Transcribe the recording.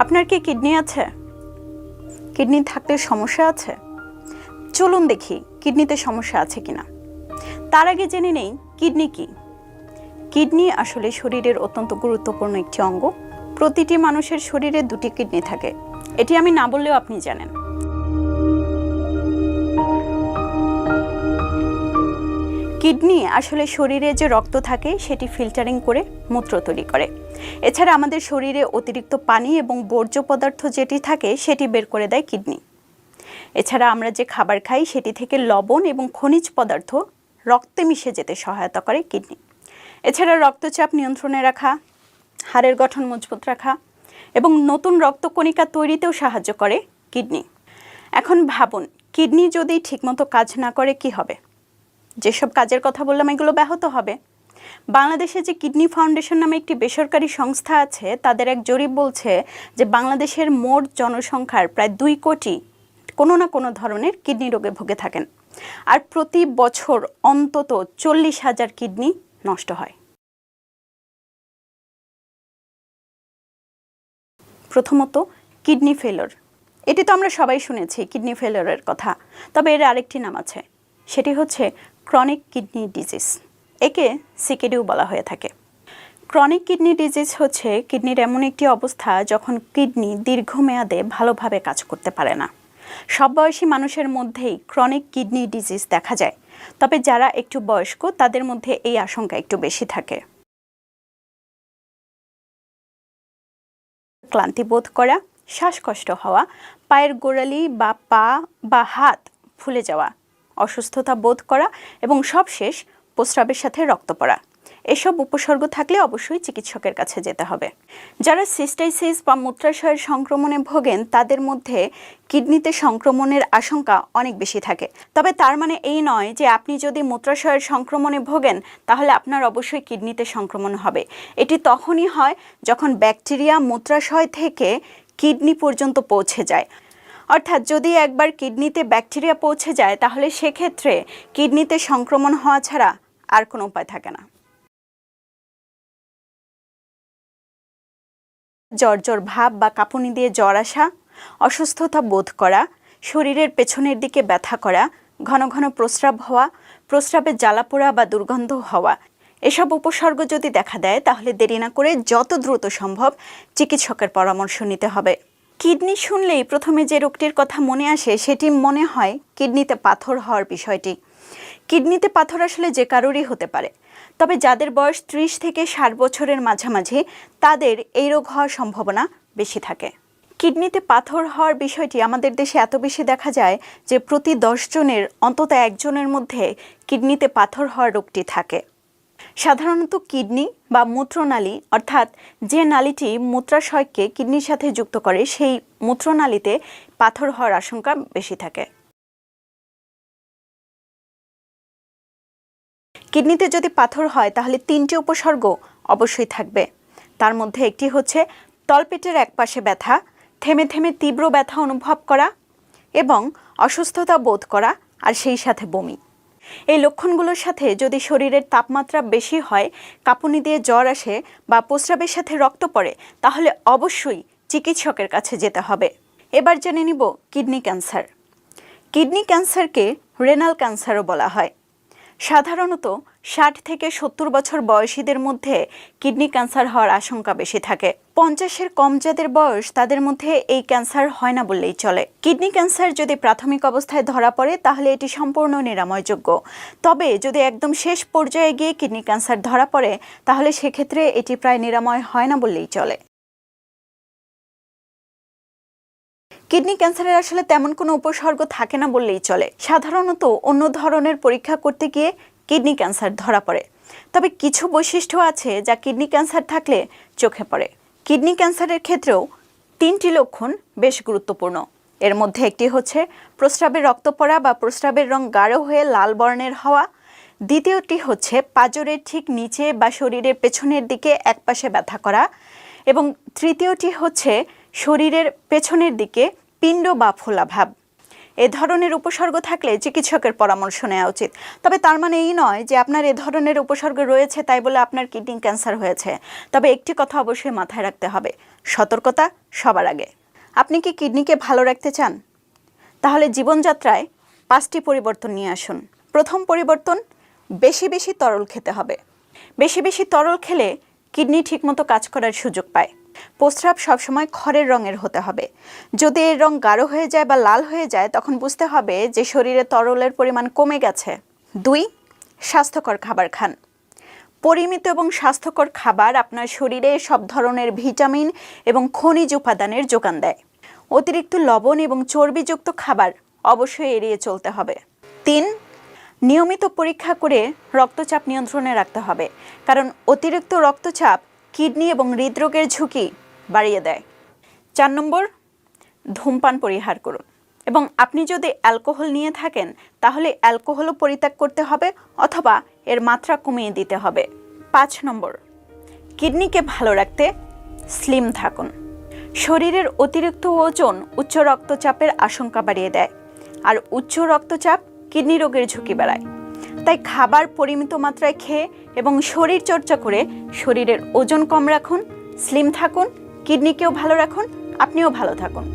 আপনার কি কিডনি আছে? কিডনি থাকলে সমস্যা আছে? চলুন দেখি কিডনিতে সমস্যা আছে কিনা। তার আগে জেনে নেই কিডনি কি। কিডনি আসলে শরীরের অত্যন্ত গুরুত্বপূর্ণ একটি অঙ্গ। প্রতিটি মানুষের শরীরে দুটি কিডনি থাকে, এটি আমি না বললেও আপনি জানেন। কিডনি আসলে শরীরে যে রক্ত থাকে সেটি ফিল্টারিং করে মূত্র তৈরি করে। এছাড়া আমাদের শরীরে অতিরিক্ত পানি এবং বর্জ্য পদার্থ যেটি থাকে সেটি বের করে দেয় কিডনি। এছাড়া আমরা যে খাবার খাই সেটি থেকে লবণ এবং খনিজ পদার্থ রক্তে মিশে যেতে সহায়তা করে কিডনি। এছাড়া রক্তচাপ নিয়ন্ত্রণে রাখা, হাড়ের গঠন মজবুত রাখা এবং নতুন রক্তকণিকা তৈরিতেও সাহায্য করে কিডনি। এখন ভাবুন, কিডনি যদি ঠিকমতো কাজ না করে কি হবে? যেসব কাজের কথা বললাম এগুলো ব্যাহত হবে। বাংলাদেশে যে কিডনি ফাউন্ডেশন নামে একটি বেসরকারি সংস্থা আছে, তাদের এক জরিপ বলছে যে বাংলাদেশের মোট জনসংখ্যার প্রায় 2 কোটি কোনো না কোনো ধরনের কিডনি রোগে ভুগে থাকেন, আর প্রতি বছর অন্তত 40,000 কিডনি নষ্ট হয়। প্রথমত কিডনি ফেলিওর, এটি তো আমরা সবাই শুনেছি কিডনি ফেলিওরের কথা, তবে এর আরেকটি নাম আছে, সেটি হচ্ছে ক্রনিক কিডনি ডিজিজ, একে সিকেডিও বলা হয়ে থাকে। ক্রনিক কিডনি ডিজিজ হচ্ছে কিডনির এমন একটি অবস্থা যখন কিডনি দীর্ঘমেয়াদে ভালোভাবে কাজ করতে পারে না। সব বয়সী মানুষের মধ্যেই ক্রনিক কিডনি ডিজিজ দেখা যায়, তবে যারা একটু বয়স্ক তাদের মধ্যে এই আশঙ্কা একটু বেশি থাকে। ক্লান্তি বোধ করা, শ্বাসকষ্ট হওয়া, পায়ের গোড়ালি বা পা বা হাত ফুলে যাওয়া, অসুস্থতা বোধ করা এবং সবশেষ প্রস্রাবের সাথে রক্ত পড়া, এসব উপসর্গ থাকলে অবশ্যই চিকিৎসকের কাছে যেতে হবে। যারা সিস্টাইসিস বা মূত্রাশয়ের সংক্রমণে ভোগেন তাদের মধ্যে কিডনিতে সংক্রমণের আশঙ্কা অনেক বেশি থাকে। তবে তার মানে এই নয় যে আপনি যদি মূত্রাশয়ের সংক্রমণে ভোগেন তাহলে আপনার অবশ্যই কিডনিতে সংক্রমণ হবে। এটি তখনই হয় যখন ব্যাকটেরিয়া মূত্রাশয় থেকে কিডনি পর্যন্ত পৌঁছে যায়। অর্থাৎ যদি একবার কিডনিতে ব্যাকটেরিয়া পৌঁছে যায় তাহলে সেক্ষেত্রে কিডনিতে সংক্রমণ হওয়া ছাড়া আর কোনো উপায় থাকে না। জ্বর ভাব বা কাঁপুনি দিয়ে জ্বর আসা, অসুস্থতা বোধ করা, শরীরের পেছনের দিকে ব্যথা করা, ঘন ঘন প্রস্রাব হওয়া, প্রস্রাবে জ্বালাপোড়া বা দুর্গন্ধ হওয়া, এসব উপসর্গ যদি দেখা দেয় তাহলে দেরি না করে যত দ্রুত সম্ভব চিকিৎসকের পরামর্শ নিতে হবে। কিডনি শুনলেই প্রথমে যে রোগটির কথা মনে আসে সেটি মনে হয় কিডনিতে পাথর হওয়ার বিষয়টি। কিডনিতে পাথর আসলে যে কারোরই হতে পারে, তবে যাদের বয়স 30 থেকে 60 বছরের মাঝামাঝি তাদের এই রোগ হওয়ার সম্ভাবনা বেশি থাকে। কিডনিতে পাথর হওয়ার বিষয়টি আমাদের দেশে এত বেশি দেখা যায় যে প্রতি 10 জনের অন্তত একজনের মধ্যে কিডনিতে পাথর হওয়ার রোগটি থাকে। সাধারণত কিডনি বা মূত্রনালী, অর্থাৎ যে নালীটি মূত্রাশয়কে কিডনির সাথে যুক্ত করে, সেই মূত্রনালীতে পাথর হওয়ার আশঙ্কা বেশি থাকে। কিডনিতে যদি পাথর হয় তাহলে 3টি উপসর্গ অবশ্যই থাকবে। তার মধ্যে একটি হচ্ছে তলপেটের একপাশে ব্যথা, থেমে থেমে তীব্র ব্যথা অনুভব করা এবং অসুস্থতা বোধ করা, আর সেই সাথে বমি। এই লক্ষণগুলোর সাথে যদি শরীরের তাপমাত্রা বেশি হয়, কাঁপুনি দিয়ে জ্বর আসে বা প্রস্রাবের সাথে রক্ত পড়ে, তাহলে অবশ্যই চিকিৎসকের কাছে যেতে হবে। এবার জেনে নিব কিডনি ক্যান্সার। কিডনি ক্যান্সারকে রেনাল ক্যান্সারও বলা হয়। সাধারণত 60 থেকে 70 বছর বয়সীদের মধ্যে কিডনি ক্যান্সার হওয়ার আশঙ্কা বেশি থাকে। 50-এর কম যাদের বয়স তাদের মধ্যে এই ক্যান্সার হয় না বললেই চলে। কিডনি ক্যান্সার যদি প্রাথমিক অবস্থায় ধরা পড়ে তাহলে এটি সম্পূর্ণ নিরাময়যোগ্য। তবে যদি একদম শেষ পর্যায়ে গিয়ে কিডনি ক্যান্সার ধরা পড়ে তাহলে সেক্ষেত্রে এটি প্রায় নিরাময় হয় না বললেই চলে। কিডনি ক্যান্সারের আসলে তেমন কোনো উপসর্গ থাকে না বললেই চলে। সাধারণত অন্য ধরনের পরীক্ষা করতে গিয়ে কিডনি ক্যান্সার ধরা পড়ে, তবে কিছু বৈশিষ্ট্য আছে যা কিডনি ক্যান্সার থাকলে চোখে পড়ে। কিডনি ক্যান্সারের ক্ষেত্রেও 3টি লক্ষণ বেশ গুরুত্বপূর্ণ। এর মধ্যে একটি হচ্ছে প্রস্রাবে রক্ত পড়া বা প্রস্রাবের রং গাঢ় হয়ে লাল বর্ণের হওয়া। দ্বিতীয়টি হচ্ছে পাঁজরের ঠিক নিচে বা শরীরের পেছনের দিকে একপাশে ব্যথা করা। এবং তৃতীয়টি হচ্ছে শরীরের পেছনের দিকে পিণ্ড বা ফোলা ভাব। এ ধরনের উপসর্গ থাকলে চিকিৎসকের পরামর্শ নেওয়া উচিত। তবে তার মানে এই নয় যে আপনার এ ধরনের উপসর্গ রয়েছে তাই বলে আপনার কিডনি ক্যান্সার হয়েছে। তবে একটি কথা অবশ্যই মাথায় রাখতে হবে, সতর্কতা সবার আগে। আপনি কি কিডনিকে ভালো রাখতে চান? তাহলে জীবনযাত্রায় 5টি পরিবর্তন নিয়ে আসুন। প্রথম পরিবর্তন, বেশি বেশি তরল খেতে হবে। বেশি বেশি তরল খেলে কিডনি ঠিকমতো কাজ করার সুযোগ পায়। প্রস্রাব সবসময় খড়ের রঙের হতে হবে। যদি এর রং গাঢ় হয়ে যায় বা লাল হয়ে যায় তখন বুঝতে হবে যে শরীরে তরলের পরিমাণ কমে গেছে। 2, স্বাস্থ্যকর খাবার খান। পরিমিত এবং স্বাস্থ্যকর খাবার আপনার শরীরে সব ধরনের ভিটামিন এবং খনিজ উপাদানের যোগান দেয়। অতিরিক্ত লবণ এবং চর্বিযুক্ত খাবার অবশ্যই এড়িয়ে চলতে হবে। 3, নিয়মিত পরীক্ষা করে রক্তচাপ নিয়ন্ত্রণে রাখতে হবে, কারণ অতিরিক্ত রক্তচাপ কিডনি এবং হৃদরোগের ঝুঁকি বাড়িয়ে দেয়। 4 নম্বর, ধূমপান পরিহার করুন এবং আপনি যদি অ্যালকোহল নিয়ে থাকেন তাহলে অ্যালকোহলও পরিত্যাগ করতে হবে অথবা এর মাত্রা কমিয়ে দিতে হবে। 5 নম্বর, কিডনিকে ভালো রাখতে স্লিম থাকুন। শরীরের অতিরিক্ত ওজন উচ্চ রক্তচাপের আশঙ্কা বাড়িয়ে দেয়, আর উচ্চ রক্তচাপ কিডনি রোগের ঝুঁকি বাড়ায়। তাই খাবার পরিমিত মাত্রায় খেয়ে এবং শরীর চর্চা করে শরীরের ওজন কম রাখুন, স্লিম থাকুন, কিডনিকেও ভালো রাখুন, আপনিও ভালো থাকুন।